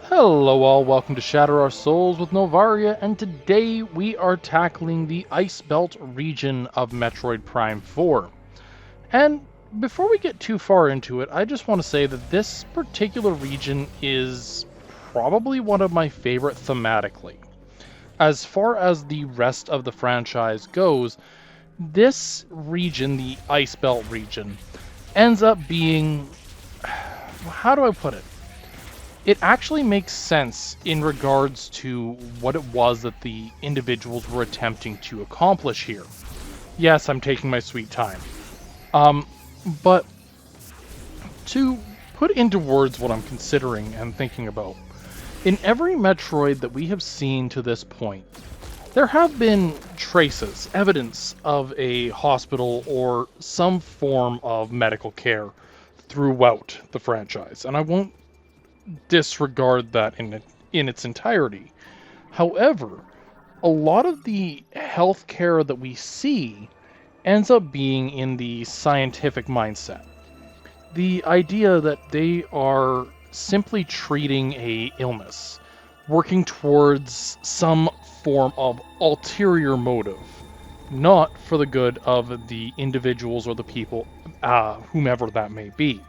Hello all, welcome to Shatter Our Souls with Novaria, and today we are tackling the Ice Belt region of Metroid Prime 4. And before we get too far into it, I just want to say that this particular region is probably one of my favorite thematically. As far as the rest of the franchise goes, this region, the Ice Belt region, ends up being... how do I put it? It actually makes sense in regards to what it was that the individuals were attempting to accomplish here. Yes, I'm taking my sweet time. Um, but to put into words what I'm considering and thinking about, in every Metroid that we have seen to this point, there have been traces, evidence of a hospital or some form of medical care throughout the franchise, and I won't disregard that in its entirety. However, a lot of the healthcare that we see ends up being in the scientific mindset. The idea that they are simply treating a illness, working towards some form of ulterior motive, not for the good of the individuals or the people, whomever that may be.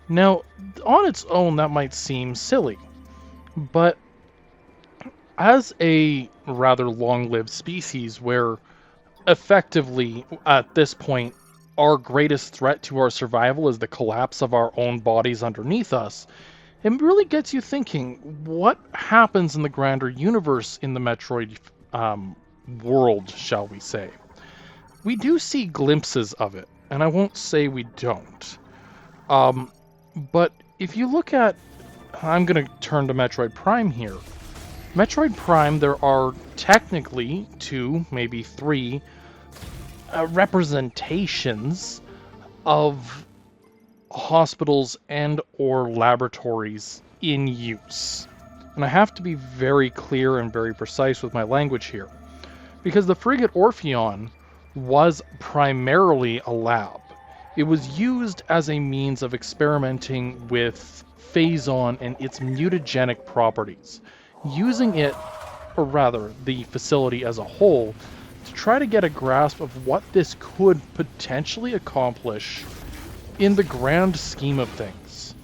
Now, on its own, that might seem silly, but as a rather long-lived species where effectively, at this point, our greatest threat to our survival is the collapse of our own bodies underneath us, it really gets you thinking, what happens in the grander universe in the Metroid world, shall we say? We do see glimpses of it, and I won't say we don't. But if you look at... I'm going to turn to Metroid Prime here. Metroid Prime, there are technically two, maybe three, representations of hospitals and or laboratories in use. And I have to be very clear and very precise with my language here, because the frigate Orpheon was primarily a lab. It was used as a means of experimenting with Phazon and its mutagenic properties, using it, or rather, the facility as a whole, to try to get a grasp of what this could potentially accomplish in the grand scheme of things.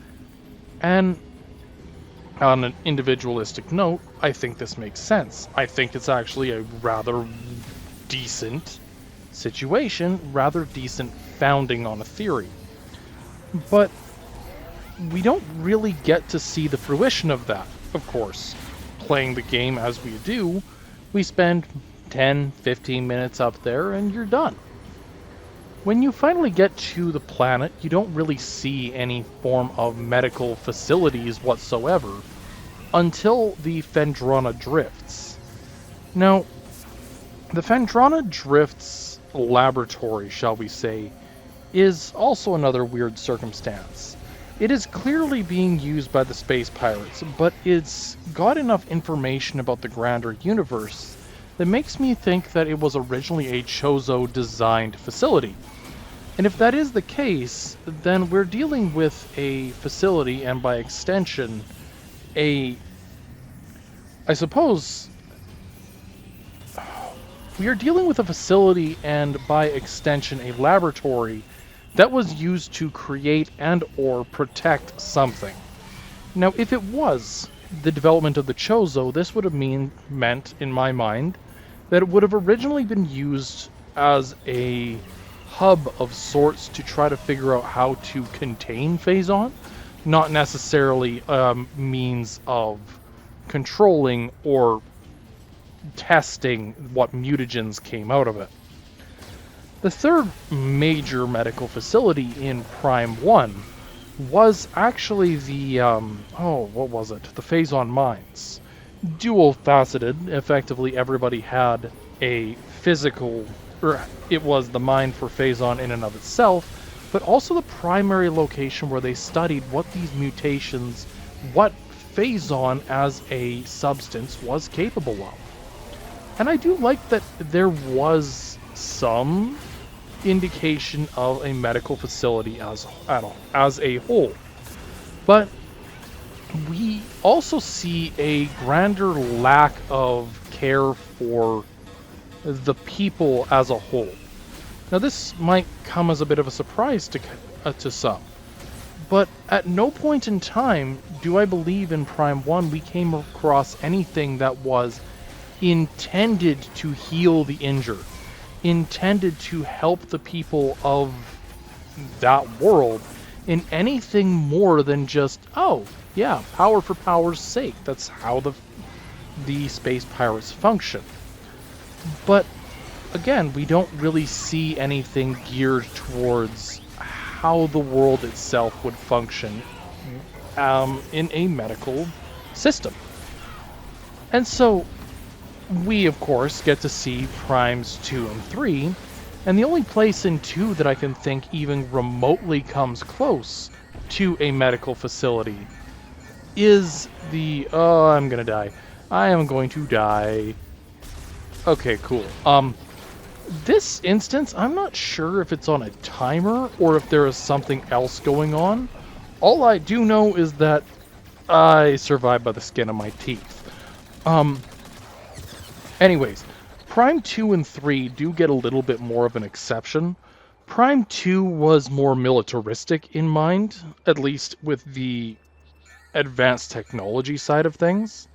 And on an individualistic note, I think this makes sense. I think it's actually a rather decent situation, rather decent founding on a theory. But we don't really get to see the fruition of that, of course. Playing the game as we do, we spend 10-15 minutes up there and you're done. When you finally get to the planet, you don't really see any form of medical facilities whatsoever until the Phendrana Drifts. Now, the Phendrana Drifts laboratory, shall we say, is also another weird circumstance. It is clearly being used by the space pirates, but it's got enough information about the grander universe that makes me think that it was originally a Chozo-designed facility. And if that is the case, then we're dealing with a facility, and by extension, I suppose, we are dealing with a facility and, by extension, a laboratory that was used to create and or protect something. Now, if it was the development of the Chozo, this would have meant, in my mind, that it would have originally been used as a hub of sorts to try to figure out how to contain Phazon, not necessarily a means of controlling or testing what mutagens came out of it. The third major medical facility in Prime 1 was actually the, what was it? The Phazon Mines. Dual-faceted, effectively everybody had a physical, or it was the mine for Phazon in and of itself, but also the primary location where they studied what these mutations, what Phazon as a substance was capable of. And I do like that there was some indication of a medical facility as a whole. But we also see a grander lack of care for the people as a whole. Now, this might come as a bit of a surprise to some, but at no point in time do I believe in Prime 1 we came across anything that was intended to heal the injured, intended to help the people of that world in anything more than just, oh, yeah, power for power's sake. That's how the space pirates function. But again, we don't really see anything geared towards how the world itself would function in a medical system. And so we, of course, get to see Primes 2 and 3, and the only place in 2 that I can think even remotely comes close to a medical facility is the... Oh, I'm gonna die. I am going to die. Okay, cool. This instance, I'm not sure if it's on a timer or if there is something else going on. All I do know is that I survived by the skin of my teeth. Anyways, Prime 2 and 3 do get a little bit more of an exception. Prime 2 was more militaristic in mind, at least with the advanced technology side of things.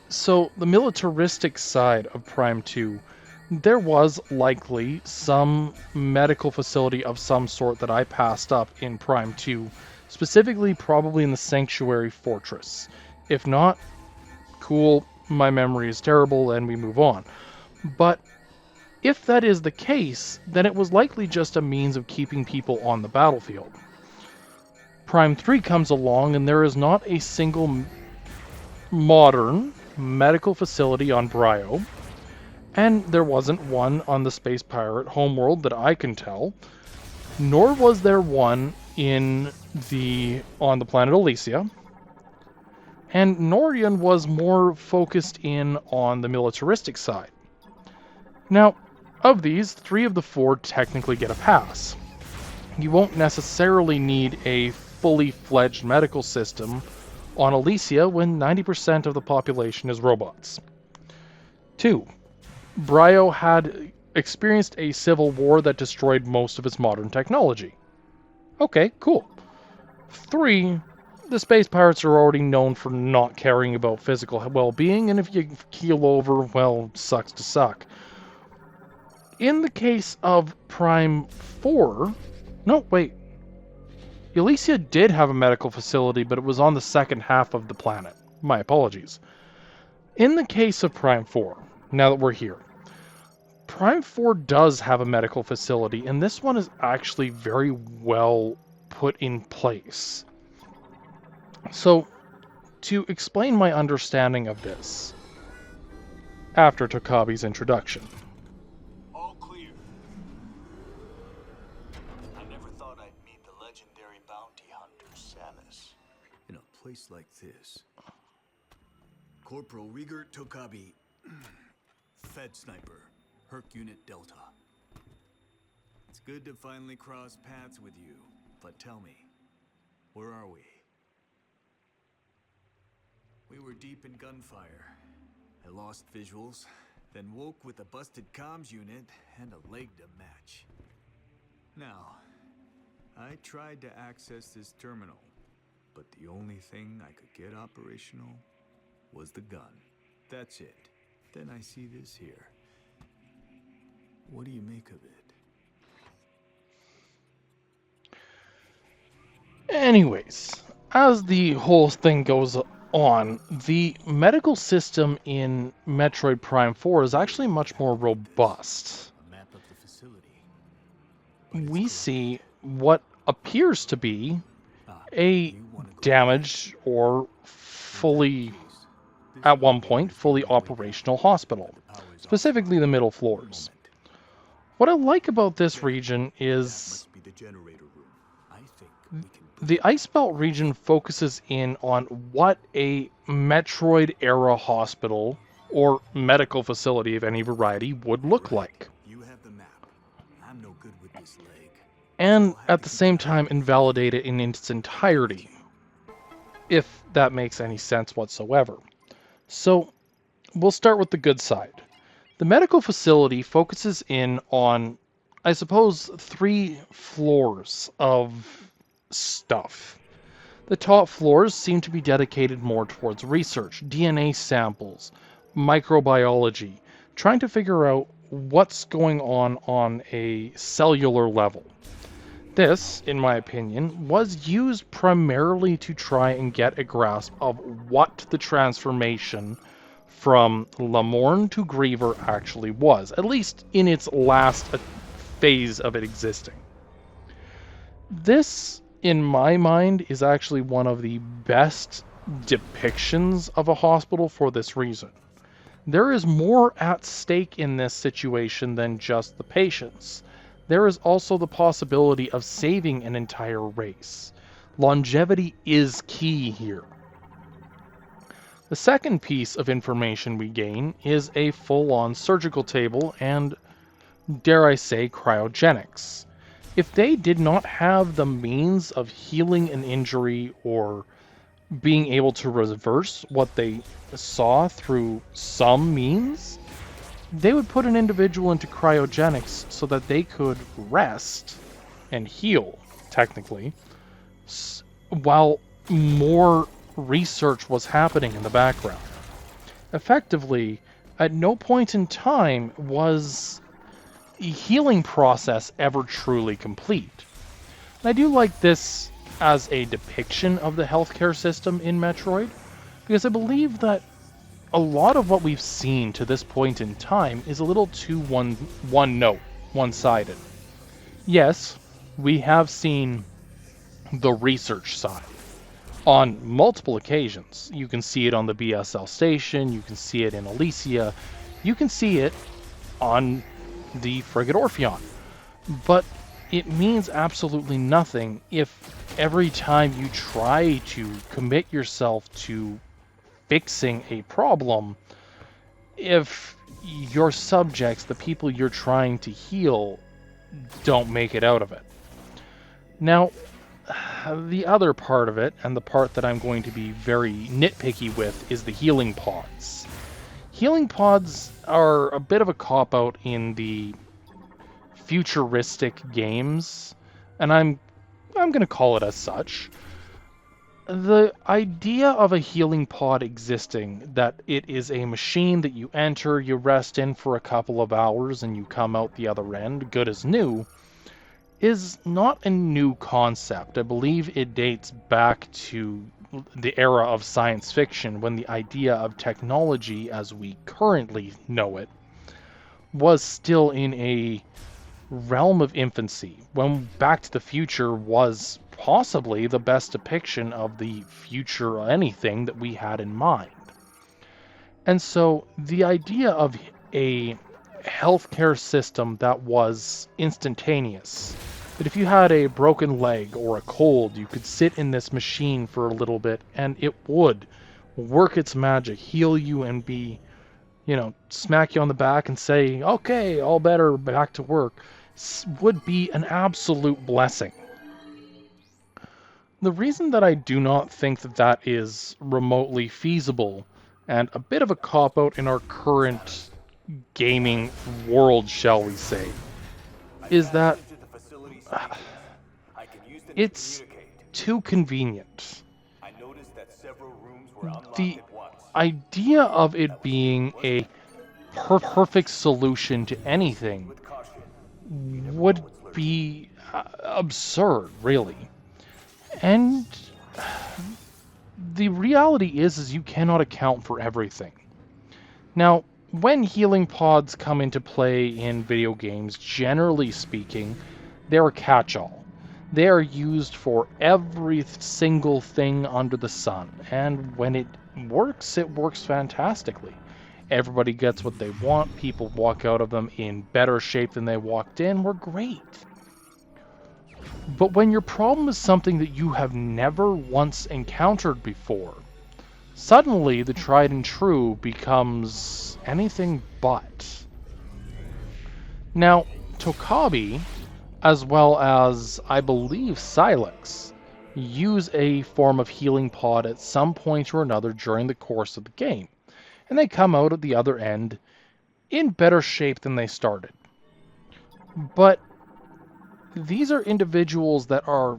So the militaristic side of Prime 2, there was likely some medical facility of some sort that I passed up in Prime 2, specifically probably in the Sanctuary Fortress. If not, cool, my memory is terrible and we move on. But if that is the case, then it was likely just a means of keeping people on the battlefield. Prime 3 comes along and there is not a single modern medical facility on Brio, and there wasn't one on the Space Pirate homeworld that I can tell, nor was there one on the planet Elysia, and Norian was more focused in on the militaristic side. Now, of these, 3 of the 4 technically get a pass. You won't necessarily need a fully fledged medical system on Elysia when 90% of the population is robots. 2. Brio had experienced a civil war that destroyed most of its modern technology. Okay, cool. 3. The space pirates are already known for not caring about physical well-being, and if you keel over, well, sucks to suck. In the case of Prime 4... No, wait. Elysia did have a medical facility, but it was on the second half of the planet. My apologies. In the case of Prime 4, now that we're here, Prime 4 does have a medical facility, and this one is actually very well put in place. So, to explain my understanding of this, after Tokabi's introduction. All clear. I never thought I'd meet the legendary bounty hunter, Samus. In a place like this. Corporal Rieger Tokabi, Fed Sniper, Herc Unit Delta. It's good to finally cross paths with you, but tell me, where are we? We were deep in gunfire. I lost visuals, then woke with a busted comms unit and a leg to match. Now, I tried to access this terminal, but the only thing I could get operational was the gun. That's it. Then I see this here. What do you make of it? Anyways, as the whole thing goes on, the medical system in Metroid Prime 4 is actually much more robust. A map of the facility. We see what appears to be a damaged or fully, at one point, fully operational hospital, specifically the middle floors. What I like about this region is the Ice Belt region focuses in on what a Metroid-era hospital or medical facility of any variety would look like. You have the map. I'm no good with this leg. And at the same time invalidate it in its entirety. if that makes any sense whatsoever. So we'll start with the good side. The medical facility focuses in on, I suppose, 3 floors of stuff. The top floors seem to be dedicated more towards research, DNA samples, microbiology, trying to figure out what's going on a cellular level. This, in my opinion, was used primarily to try and get a grasp of what the transformation from Lamorne to Griever actually was, at least in its last phase of it existing. This, in my mind, is actually one of the best depictions of a hospital for this reason. There is more at stake in this situation than just the patients. There is also the possibility of saving an entire race. Longevity is key here. The second piece of information we gain is a full-on surgical table and, dare I say, cryogenics. If they did not have the means of healing an injury or being able to reverse what they saw through some means, they would put an individual into cryogenics so that they could rest and heal, technically, while more research was happening in the background. Effectively, at no point in time was the healing process ever truly complete. And I do like this as a depiction of the healthcare system in Metroid, because I believe that a lot of what we've seen to this point in time is a little too one-sided. Yes, we have seen the research side on multiple occasions. You can see it on the BSL station, you can see it in Elysia, you can see it on the frigate Orpheon. But it means absolutely nothing if every time you try to commit yourself to fixing a problem, if your subjects, the people you're trying to heal, don't make it out of it. Now, the other part of it, and the part that I'm going to be very nitpicky with, is the healing pods. Healing pods are a bit of a cop-out in the futuristic games, and I'm going to call it as such. The idea of a healing pod existing, that it is a machine that you enter, you rest in for a couple of hours, and you come out the other end, good as new, is not a new concept. I believe it dates back to the era of science fiction, when the idea of technology as we currently know it was still in a realm of infancy, when Back to the Future was possibly the best depiction of the future or anything that we had in mind. And so the idea of a healthcare system that was instantaneous, that if you had a broken leg or a cold, you could sit in this machine for a little bit and it would work its magic, heal you, and be, smack you on the back and say, okay, all better, back to work, would be an absolute blessing. The reason that I do not think that that is remotely feasible, and a bit of a cop-out in our current gaming world, shall we say, is that it's too convenient. The idea of it being a perfect solution to anything would be absurd, really. And the reality is you cannot account for everything. Now, when healing pods come into play in video games, generally speaking, they're a catch-all. They are used for every single thing under the sun, and when it works fantastically. Everybody gets what they want, people walk out of them in better shape than they walked in, we're great. But when your problem is something that you have never once encountered before, suddenly the tried and true becomes anything but. Now, Tokabi, as well as, I believe, Silex, use a form of healing pod at some point or another during the course of the game, and they come out at the other end in better shape than they started. But these are individuals that are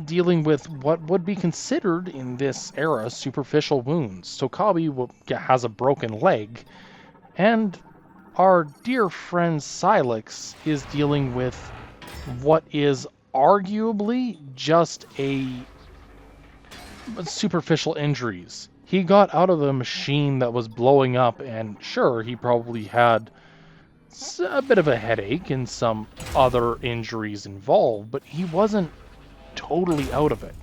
dealing with what would be considered in this era superficial wounds. Sokabi has a broken leg, and our dear friend Silex is dealing with what is arguably just a superficial injuries. He got out of the machine that was blowing up, and sure, he probably had a bit of a headache and some other injuries involved, but he wasn't totally out of it.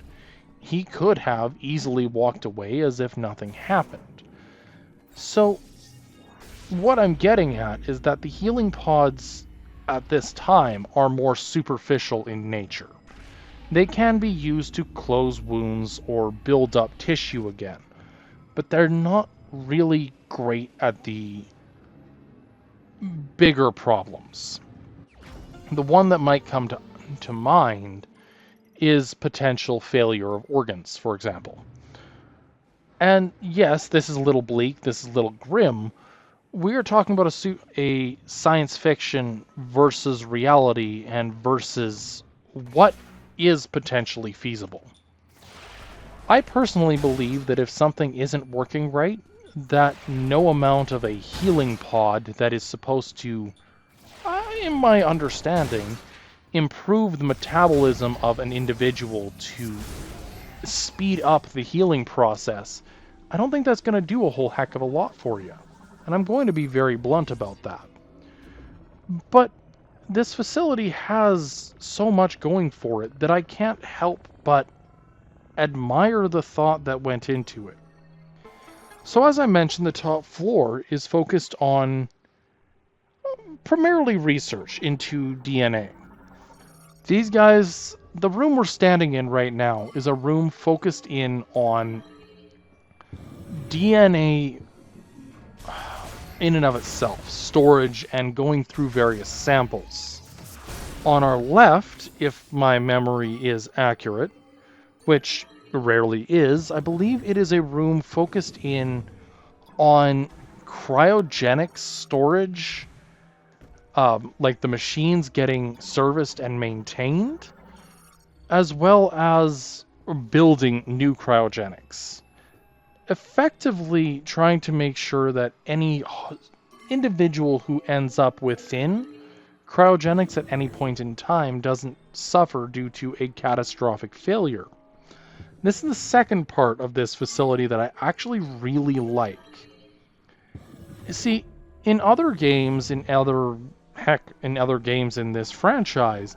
He could have easily walked away as if nothing happened. So, what I'm getting at is that the healing pods at this time are more superficial in nature. They can be used to close wounds or build up tissue again, but they're not really great at the bigger problems. The one that might come to mind is potential failure of organs, for example. And yes, this is a little bleak, this is a little grim. We are talking about a science fiction versus reality and versus what is potentially feasible. I personally believe that if something isn't working right, that no amount of a healing pod that is supposed to, in my understanding, improve the metabolism of an individual to speed up the healing process, I don't think that's going to do a whole heck of a lot for you. And I'm going to be very blunt about that. But this facility has so much going for it that I can't help but admire the thought that went into it. So as I mentioned, the top floor is focused on primarily research into DNA. These guys, the room we're standing in right now is a room focused in on DNA in and of itself, storage, and going through various samples. On our left, if my memory is accurate, which rarely is, I believe it is a room focused in on cryogenic storage, like the machines getting serviced and maintained, as well as building new cryogenics. Effectively trying to make sure that any individual who ends up within cryogenics at any point in time doesn't suffer due to a catastrophic failure. This is the second part of this facility that I actually really like. You see, in other games, in other games in this franchise,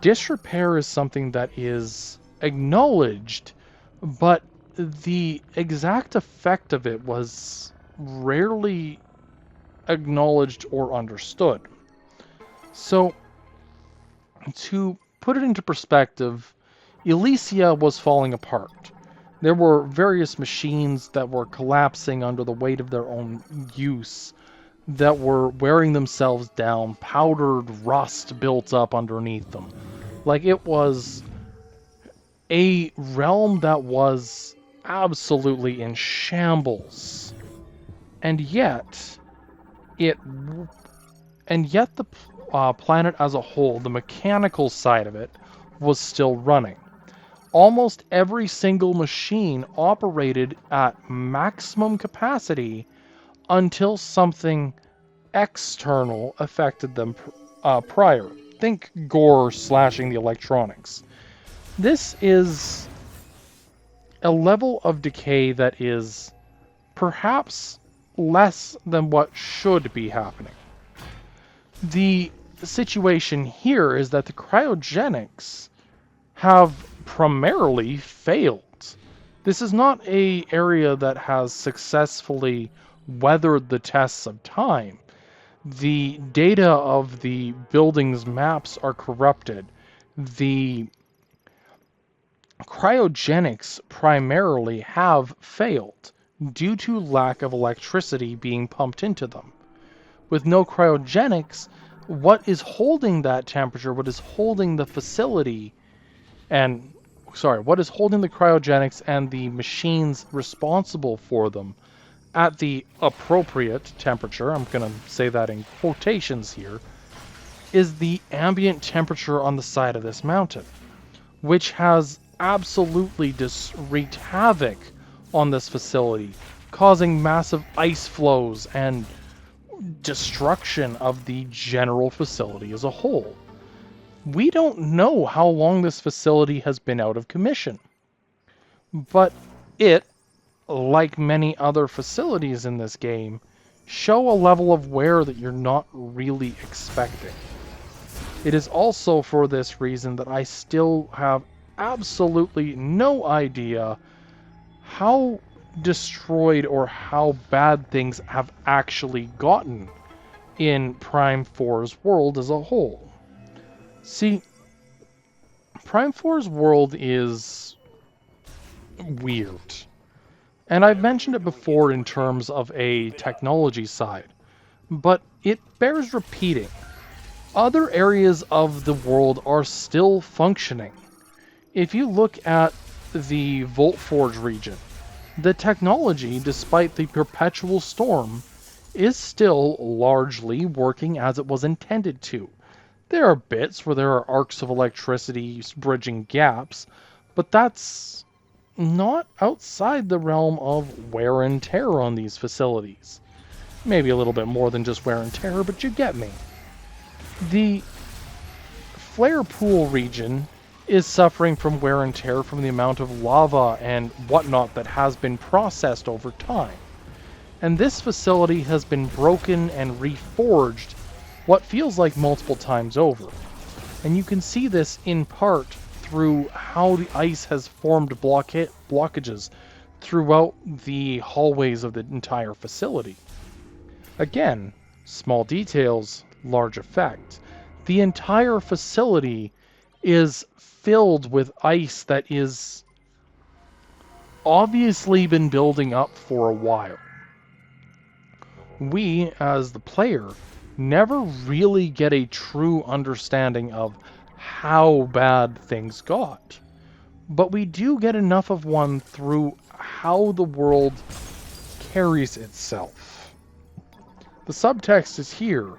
disrepair is something that is acknowledged, but the exact effect of it was rarely acknowledged or understood. So, to put it into perspective, Elysia was falling apart. There were various machines that were collapsing under the weight of their own use, that were wearing themselves down, powdered rust built up underneath them. Like, it was a realm that was absolutely in shambles. And yet the planet as a whole, the mechanical side of it, was still running. Almost every single machine operated at maximum capacity until something external affected them prior. Think gore slashing the electronics. This is a level of decay that is perhaps less than what should be happening. The situation here is that the cryogenics have primarily failed. This is not an area that has successfully weathered the tests of time. The data of the building's maps are corrupted. The cryogenics primarily have failed due to lack of electricity being pumped into them. With no cryogenics, what is holding that temperature, what is holding the facility, and what is holding the cryogenics and the machines responsible for them at the appropriate temperature, I'm going to say that in quotations here, is the ambient temperature on the side of this mountain, which has absolutely wreaked havoc on this facility, causing massive ice flows and destruction of the general facility as a whole. We don't know how long this facility has been out of commission, but it, like many other facilities in this game, show a level of wear that you're not really expecting. It is also for this reason that I still have absolutely no idea how destroyed or how bad things have actually gotten in Prime 4's world as a whole. See, Prime 4's world is weird. And I've mentioned it before in terms of a technology side, but it bears repeating. Other areas of the world are still functioning. If you look at the Voltforge region, the technology, despite the perpetual storm, is still largely working as it was intended to. There are bits where there are arcs of electricity bridging gaps, but that's not outside the realm of wear and tear on these facilities. Maybe a little bit more than just wear and tear, but you get me. The Flare Pool region is suffering from wear and tear from the amount of lava and whatnot that has been processed over time. And this facility has been broken and reforged what feels like multiple times over. And you can see this in part through how the ice has formed blockages throughout the hallways of the entire facility. Again, small details, large effect. The entire facility is filled with ice that is obviously been building up for a while. We, as the player, never really get a true understanding of how bad things got. But we do get enough of one through how the world carries itself. The subtext is here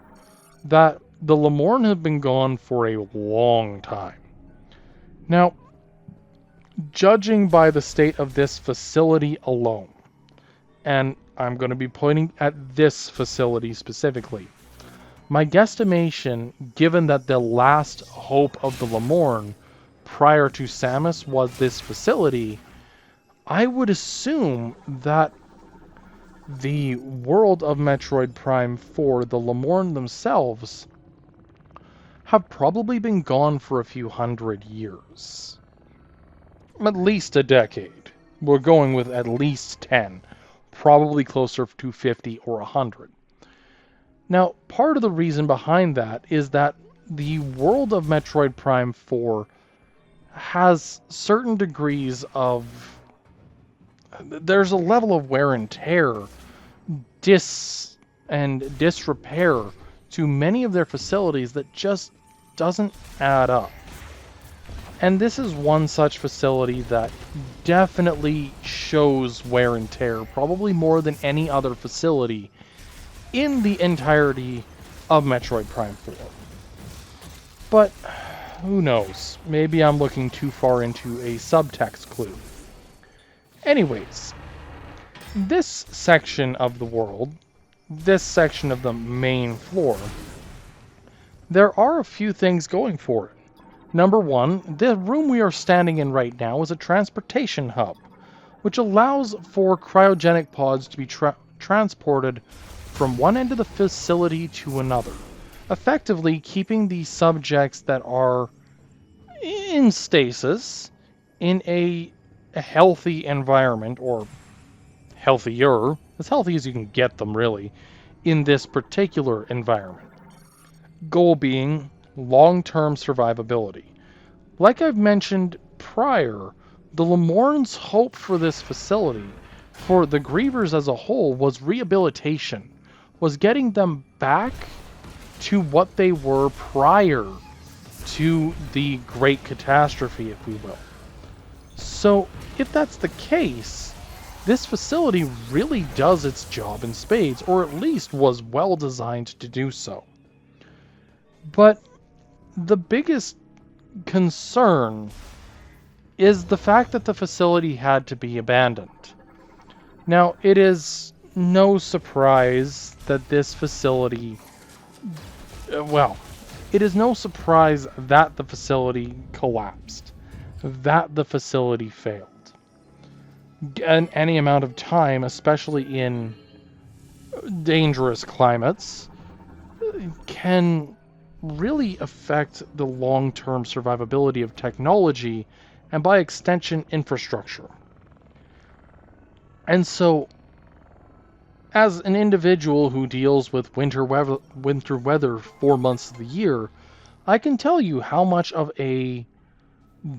that the Lemorn have been gone for a long time. Now, judging by the state of this facility alone, and I'm going to be pointing at this facility specifically, my guesstimation, given that the last hope of the Lemorn prior to Samus was this facility, I would assume that the world of Metroid Prime 4, the Lemorn themselves, have probably been gone for a few hundred years. At least a decade. We're going with at least 10. Probably closer to 50 or 100. Now, part of the reason behind that is that the world of Metroid Prime 4 has certain degrees of... There's a level of wear and tear, disrepair to many of their facilities that just doesn't add up. And this is one such facility that definitely shows wear and tear, probably more than any other facility in the entirety of Metroid Prime 4. But who knows? Maybe I'm looking too far into a subtext clue. Anyways, this section of the world, this section of the main floor, there are a few things going for it. Number one, the room we are standing in right now is a transportation hub, which allows for cryogenic pods to be transported from one end of the facility to another, effectively keeping the subjects that are in stasis in a healthy environment, or healthier, as healthy as you can get them really, in this particular environment. Goal being long-term survivability. Like I've mentioned prior, the Lemorn's hope for this facility, for the Grievers as a whole, was rehabilitation, was getting them back to what they were prior to the Great Catastrophe, if we will. So, if that's the case, this facility really does its job in spades, or at least was well designed to do so. But the biggest concern is the fact that the facility had to be abandoned. Now, it is no surprise that this facility, well, it is no surprise that the facility collapsed, that the facility failed. And any amount of time, especially in dangerous climates, can really affect the long-term survivability of technology and by extension infrastructure. And so, as an individual who deals with winter weather 4 months of the year, I can tell you how much of a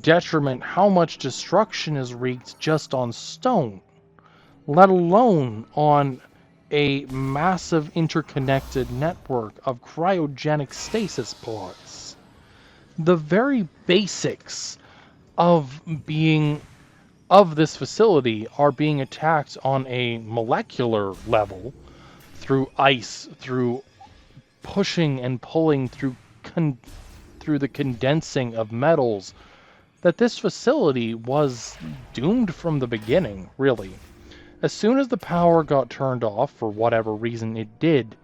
detriment, how much destruction is wreaked just on stone, let alone on a massive interconnected network of cryogenic stasis pods. The very basics of being of this facility are being attacked on a molecular level through ice, through pushing and pulling through the condensing of metals, that this facility was doomed from the beginning, really. As soon as the power got turned off, for whatever reason it did,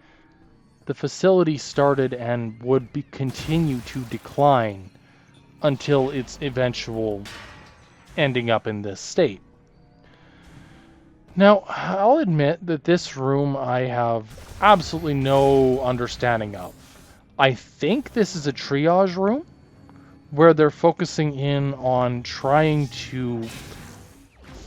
the facility started and would continue to decline until its eventual ending up in this state. Now, I'll admit that this room I have absolutely no understanding of. I think this is a triage room where they're focusing in on trying to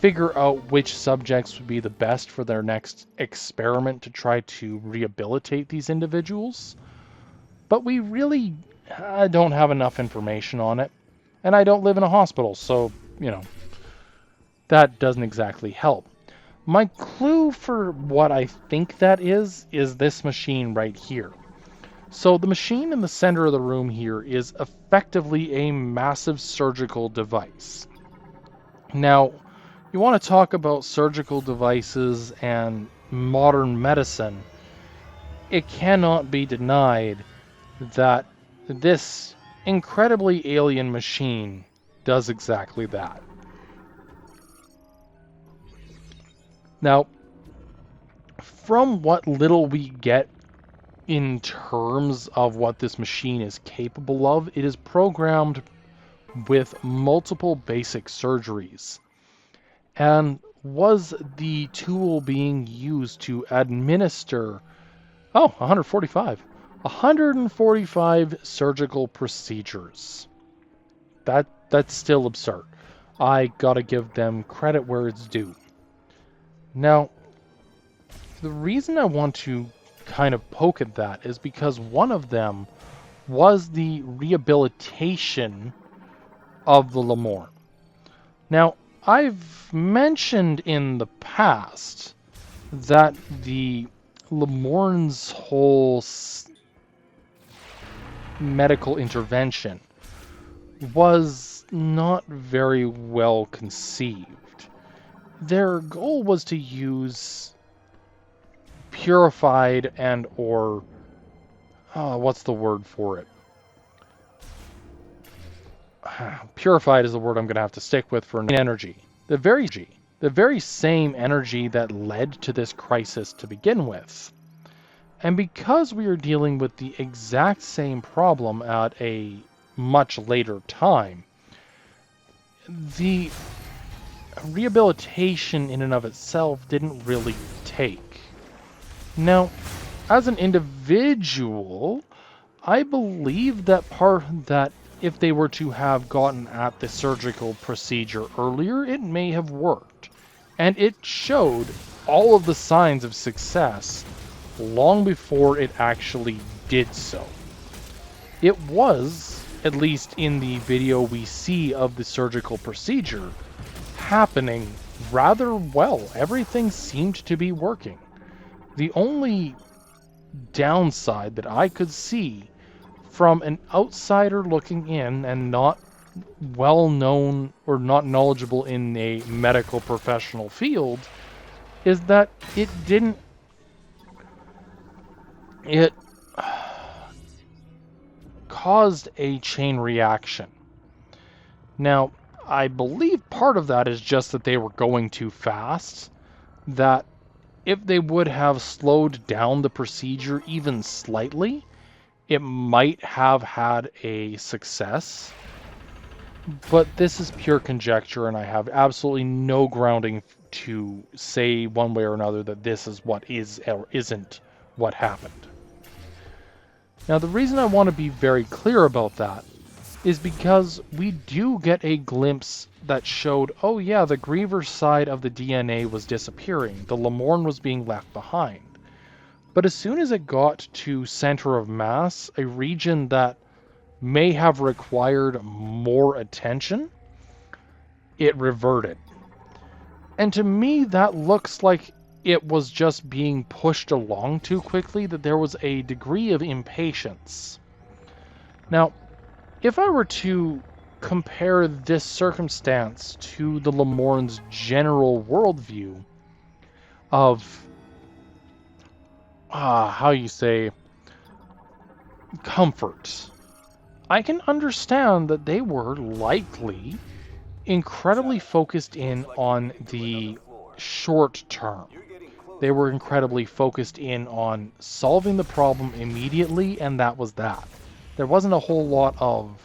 figure out which subjects would be the best for their next experiment to try to rehabilitate these individuals. But we really don't have enough information on it. And I don't live in a hospital, so, that doesn't exactly help. My clue for what I think that is this machine right here. So the machine in the center of the room here is effectively a massive surgical device. Now, you want to talk about surgical devices and modern medicine, it cannot be denied that this incredibly alien machine does exactly that. Now, from what little we get in terms of what this machine is capable of, it is programmed with multiple basic surgeries, and was the tool being used to administer 145 surgical procedures. That's still absurd. I gotta give them credit where it's due. Now, the reason I want to kind of poke at that is because one of them was the rehabilitation of the Lemorn. Now, I've mentioned in the past that the Lemorn's whole medical intervention was not very well conceived. Their goal was to use purified and or what's the word for it? Purified is the word I'm going to have to stick with for energy. The very same energy that led to this crisis to begin with. And because we are dealing with the exact same problem at a much later time, the rehabilitation in and of itself didn't really take. Now, as an individual, I believe that if they were to have gotten at the surgical procedure earlier, it may have worked. And it showed all of the signs of success long before it actually did so. It was, at least in the video we see of the surgical procedure, happening rather well. Everything seemed to be working. The only downside that I could see from an outsider looking in and not well known or not knowledgeable in a medical professional field is that it caused a chain reaction. Now, I believe part of that is just that they were going too fast, that if they would have slowed down the procedure even slightly, it might have had a success. But this is pure conjecture, and I have absolutely no grounding to say one way or another that this is what is or isn't what happened. Now, the reason I want to be very clear about that is because we do get a glimpse that showed, oh yeah, the Griever side of the DNA was disappearing. The Lamorne was being left behind. But as soon as it got to center of mass, a region that may have required more attention, it reverted. And to me, that looks like it was just being pushed along too quickly, that there was a degree of impatience. Now, if I were to compare this circumstance to the Lamorne's general worldview of, how you say, comfort, I can understand that they were likely incredibly focused in on the short term. They were incredibly focused in on solving the problem immediately, and that was that. There wasn't a whole lot of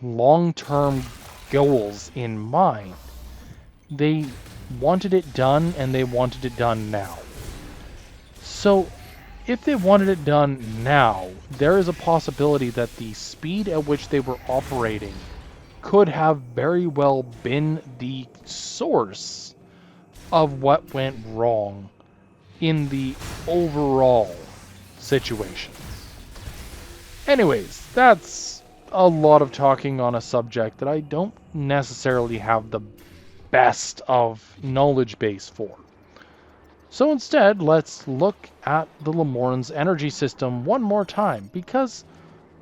long-term goals in mind. They wanted it done, and they wanted it done now. So, if they wanted it done now, there is a possibility that the speed at which they were operating could have very well been the source of what went wrong in the overall situation. Anyways, that's a lot of talking on a subject that I don't necessarily have the best of knowledge base for. So instead, let's look at the Lamorne's energy system one more time, because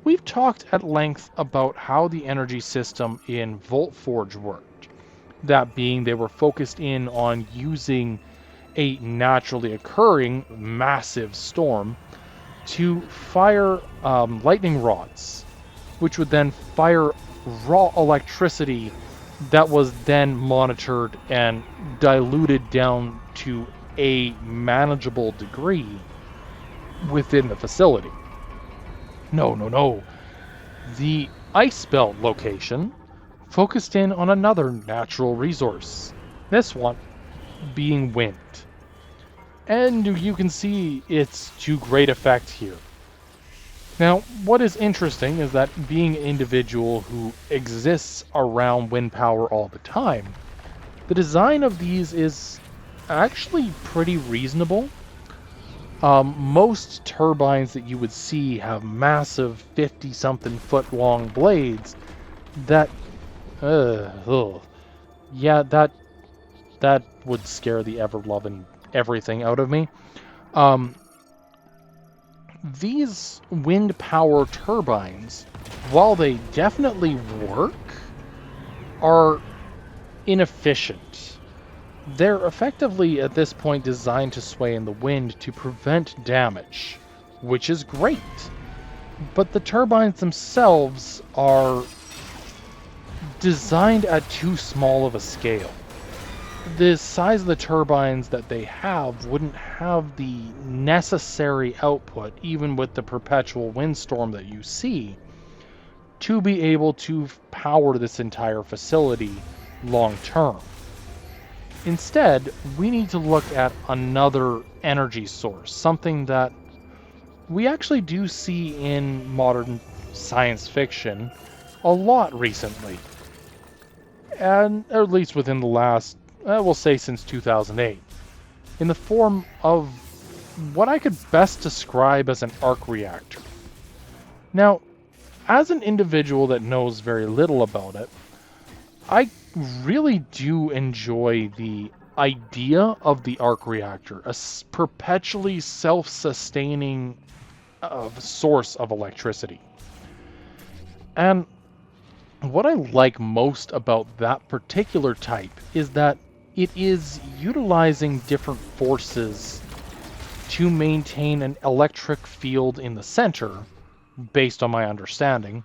we've talked at length about how the energy system in Voltforge worked. That being, they were focused in on using a naturally occurring massive storm to fire lightning rods, which would then fire raw electricity that was then monitored and diluted down to a manageable degree within the facility. No. The Ice Belt location focused in on another natural resource, this one being wind. And you can see it's to great effect here. Now, what is interesting is that being an individual who exists around wind power all the time, the design of these is actually pretty reasonable. Most turbines that you would see have massive 50-something foot long blades that, yeah, that would scare the ever-loving everything out of me. These wind power turbines, while they definitely work, are inefficient. They're effectively, at this point, designed to sway in the wind to prevent damage, which is great. But the turbines themselves are designed at too small of a scale. The size of the turbines that they have wouldn't have the necessary output, even with the perpetual windstorm that you see, to be able to power this entire facility long term. Instead, we need to look at another energy source, something that we actually do see in modern science fiction a lot recently, and at least within the last, we'll say since 2008, in the form of what I could best describe as an arc reactor. Now, as an individual that knows very little about it, I really do enjoy the idea of the arc reactor, a perpetually self-sustaining source of electricity. And What I like most about that particular type is that it is utilizing different forces to maintain an electric field in the center, based on my understanding,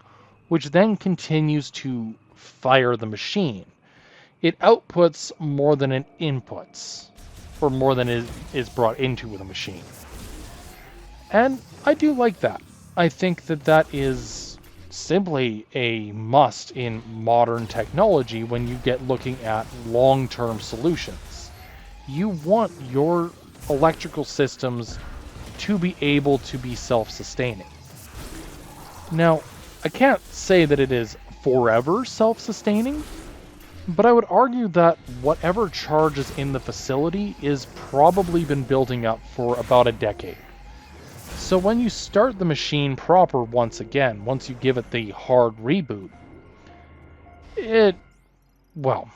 which then continues to fire the machine. It outputs more than it inputs, or more than is brought into the machine. And I do like that. I think that that is simply a must in modern technology when you get looking at long-term solutions. You want your electrical systems to be able to be self-sustaining. Now, I can't say that it is forever self-sustaining, but I would argue that whatever charge is in the facility is probably been building up for about a decade. So when you start the machine proper once again, once you give it the hard reboot, it, well,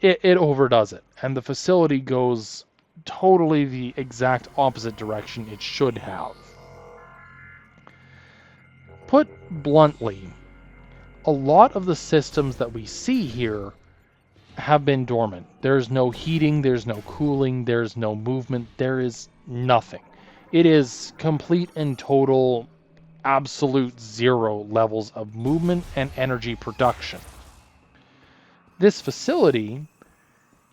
it overdoes it, and the facility goes totally the exact opposite direction it should have. Put bluntly, a lot of the systems that we see here have been dormant. There's no heating, there's no cooling, there's no movement, there is nothing. It is complete and total, absolute zero levels of movement and energy production. This facility,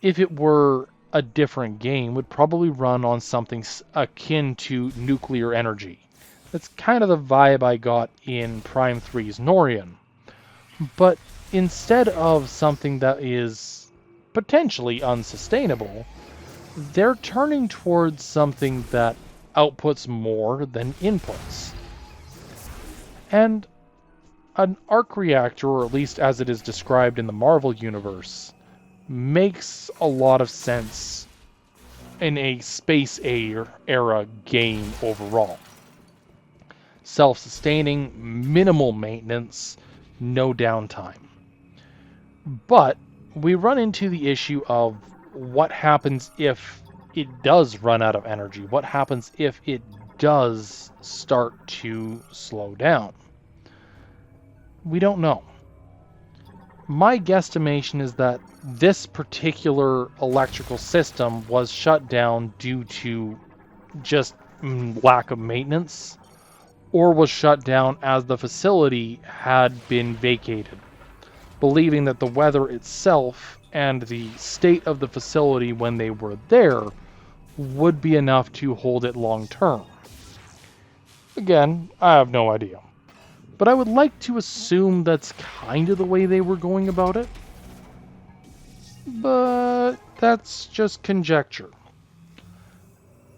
if it were a different game, would probably run on something akin to nuclear energy. That's kind of the vibe I got in Prime 3's Norian. But instead of something that is potentially unsustainable, they're turning towards something that outputs more than inputs. And an arc reactor, or at least as it is described in the Marvel Universe, makes a lot of sense in a space era game overall. Self-sustaining, minimal maintenance, no downtime. But we run into the issue of what happens if it does run out of energy? What happens if it does start to slow down? We don't know. My guesstimation is that this particular electrical system was shut down due to just lack of maintenance, or was shut down as the facility had been vacated, believing that the weather itself and the state of the facility when they were there would be enough to hold it long term. Again, I have no idea. But I would like to assume that's kind of the way they were going about it. But that's just conjecture.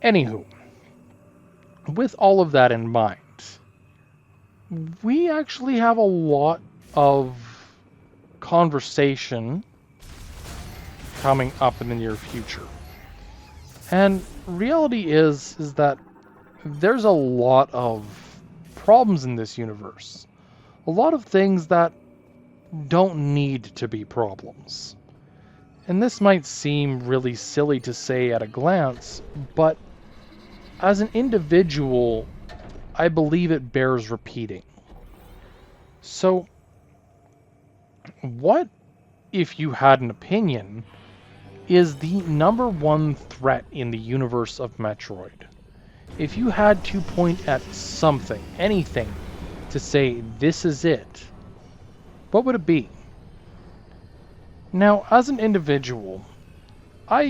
Anywho, with all of that in mind, we actually have a lot of conversation coming up in the near future. And reality is that there's a lot of problems in this universe. A lot of things that don't need to be problems. And this might seem really silly to say at a glance, but as an individual, I believe it bears repeating. So, what, if you had an opinion, is the number one threat in the universe of Metroid? If you had to point at something, anything, to say this is it, what would it be? Now, as an individual, I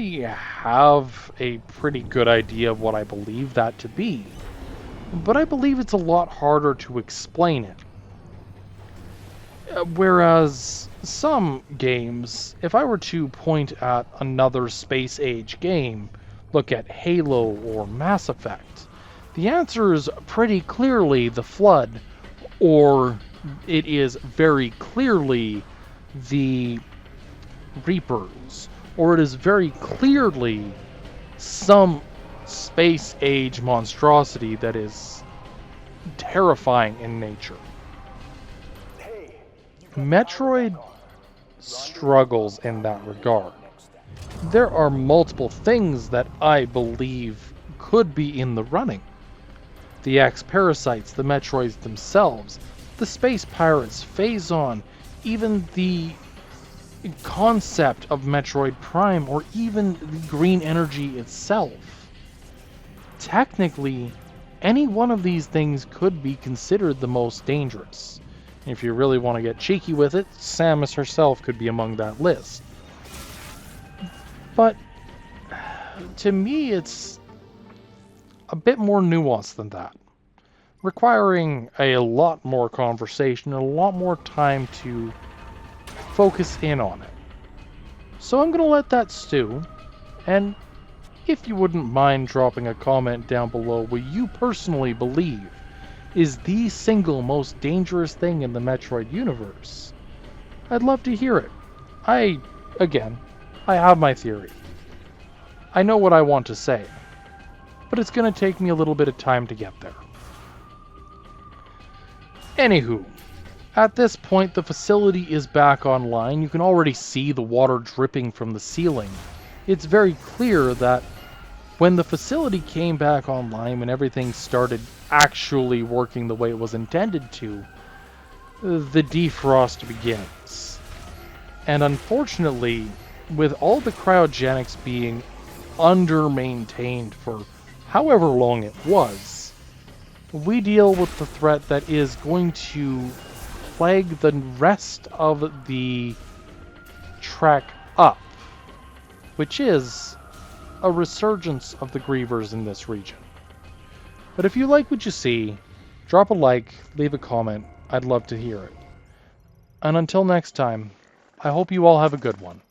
have a pretty good idea of what I believe that to be, but I believe it's a lot harder to explain it. Whereas some games, if I were to point at another space age game, look at Halo or Mass Effect, the answer is pretty clearly the Flood, or it is very clearly the Reapers, or it is very clearly some space age monstrosity that is terrifying in nature. Metroid struggles in that regard. There are multiple things that I believe could be in the running. The X-Parasites, the Metroids themselves, the Space Pirates, Phazon, even the concept of Metroid Prime or even the green energy itself. Technically, any one of these things could be considered the most dangerous. If you really want to get cheeky with it, Samus herself could be among that list. But to me, it's a bit more nuanced than that, requiring a lot more conversation and a lot more time to focus in on it. So I'm going to let that stew, and if you wouldn't mind dropping a comment down below what you personally believe is the single most dangerous thing in the Metroid universe, I'd love to hear it. I have my theory. I know what I want to say, but it's going to take me a little bit of time to get there. Anywho, at this point the facility is back online. You can already see the water dripping from the ceiling. It's very clear that when the facility came back online, when everything started actually working the way it was intended to, the defrost begins. And unfortunately, with all the cryogenics being under-maintained for however long it was, we deal with the threat that is going to plague the rest of the trek up, which is a resurgence of the Grievers in this region. But if you like what you see, drop a like, leave a comment. I'd love to hear it. And until next time, I hope you all have a good one.